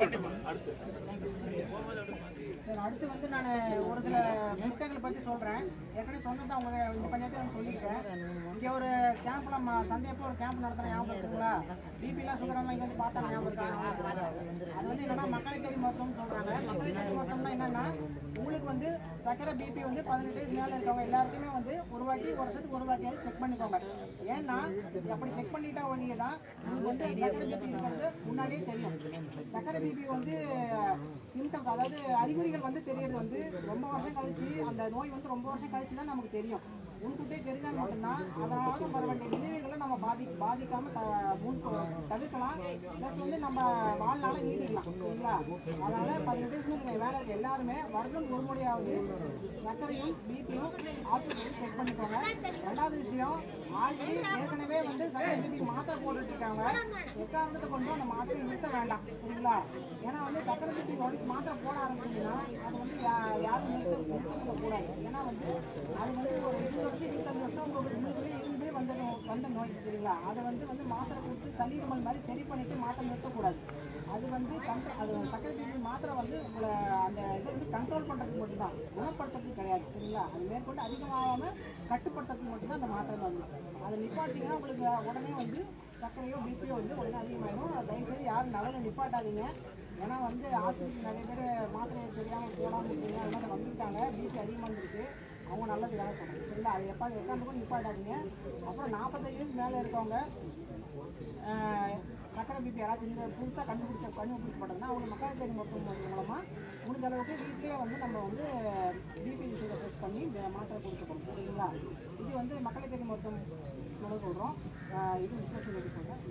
அடுத்து வந்து நான் ஒரு சில முட்டைகளை பற்றி சொல்கிறேன். ஏற்கனவே சொன்னது அவங்க இந்த பஞ்சாயத்தில் நான் சொல்லியிருக்கேன். இங்கே ஒரு கேம்ப்லாம் சந்தையப்போ ஒரு கேம்ப் நடத்துகிறேன், ஞாபகம் இருக்குங்களா? பிபிலாம் சுகரெல்லாம் இங்கே வந்து பார்த்தா ஞாபகம் இருக்காங்க. அது வந்து என்னன்னா மக்களுக்கு தேடி மருத்துவம்னு சொல்கிறாங்க. மக்களுக்கு தேடி மருத்துவம்னா என்னன்னா, உங்களுக்கு வந்து சக்கரை பிபி வந்து 18 வயசு மேலே இருக்கவங்க எல்லாருக்குமே வந்து ஒரு வருஷத்துக்கு ஒரு வாட்டியாவது செக் பண்ணிக்கோங்க. ஏன்னா அப்படி செக் பண்ணிட்டா ஒழிய தான் உங்களுக்கு வந்து சக்கரை பிபி வந்து முன்னாடியே தெரியும். சக்கரை பிபி வந்து சிம்டம்ஸ், அதாவது அறிகுறிகள் வந்து தெரியறது வந்து ரொம்ப வருஷம் கழிச்சு, அந்த நோய் வந்து ரொம்ப வருஷம் கழிச்சு தான் நமக்கு தெரியும். முன்கூட்டியே தெரிஞ்சால் மட்டும்தான் அதனால வர வேண்டிய விளைவுகளை நம்ம பாதிக்காம தவிர்க்கலாம். ப்ளஸ் வந்து நம்ம வாழ்நாள நீட்டிக்கலாம், சரிங்களா? அதனால 18 வயசுல வேலை இருக்க எல்லாருமே வருடம் ஒரு முறையாவது சர்க்கரையும் பிபியும் ஹாஸ்பிட்டல் செக் பண்ணிக்கோங்க. 2வது விஷயம், ஆல்ரெடி ஏற்கனவே வந்து சர்க்கரை பிபி மாத்திரை போட்டுட்டு இருக்காங்க. எக்காரணத்தை கொண்டு அந்த மாத்திரை நிறுத்த வேண்டாம், சரிங்களா? ஏன்னா வந்து சர்க்கரை பிபி மாத்திரை போட ஆரம்பிச்சீங்கன்னா அது வந்து யாரும் நிறுத்த கூடாது. ஏன்னா வந்து அது வந்து ஒரு 20 வருஷம் உங்களுக்கு இருந்து வந்த நோய், சரிங்களா? அதை வந்து மாத்திரை கொடுத்து கல்லீரமல் மாதிரி சரி பண்ணிட்டு மாத்திரை நிறுத்தக்கூடாது. அது வந்து அது சர்க்கரை பிபி மாத்திரை வந்து உங்களை அந்த இதை வந்து கண்ட்ரோல் பண்ணுறதுக்கு மட்டும்தான், குணப்படுத்துறதுக்கு கிடையாது, சரிங்களா? அது மேற்கொண்டு அதிகமாகாமல் கட்டுப்படுத்துறதுக்கு மட்டும்தான் அந்த மாத்திரை வந்து. அதை நிப்பாட்டிங்கன்னா உங்களுக்கு உடனே வந்து சர்க்கரையோ பிபியோ வந்து உடனே அதிகமாகிடும். தயவுசெய்து யாரும் நல்ல நிப்பாட்டாதீங்க. ஏன்னா வந்து ஹாஸ்பிட்டல் நிறைய பேர் மாத்திரையை தெரியாமல் போடாமல் இருக்கீங்க, அது மாதிரி வந்துருக்காங்க, பிபி அதிகமாக இருந்துருக்கு, அவங்க நல்லதுக்காக சொல்கிறேன் சரிங்களா. அது எக்காந்து கூட நிப்பாட்டாதீங்க. அப்புறம் 45 வயசு மேலே இருக்கவங்க சக்கரை பிபி யாராச்சும் இந்த புதுசாக கண்டுபிடிச்சப்பட்டதுன்னா அவங்க மக்கள் தேடி மருத்துவம் மூலமாக முடிஞ்ச அளவுக்கு வீட்லேயே வந்து நம்ம வந்து பிபி டெஸ்ட் பண்ணி இந்த மாத்திரை கொடுத்துக்கணும் சரிங்களா. இது வந்து மக்கள் தேடி மருத்துவம் மூலம் சொல்கிறோம். இது விசேஷம் எப்படி சொல்கிறேன்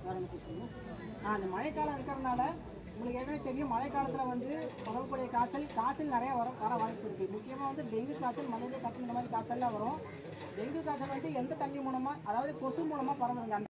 வேறு என்ன சொல்லுங்கள். அந்த மழைக்காலம் இருக்கிறதுனால உங்களுக்கு ஏற்கனவே தெரியும், மழை காலத்தில் வந்து பரவக்கூடிய காய்ச்சல் நிறையா வர வாய்ப்பு இருக்குது. முக்கியமாக வந்து டெங்கு காய்ச்சல், மலேரியா காய்ச்சல், இந்த மாதிரி காய்ச்சல்லாம் வரும். டெங்கு காய்ச்சல் வந்து எந்த தண்ணி மூலமாக, அதாவது கொசு மூலமாக பரவுதுங்க.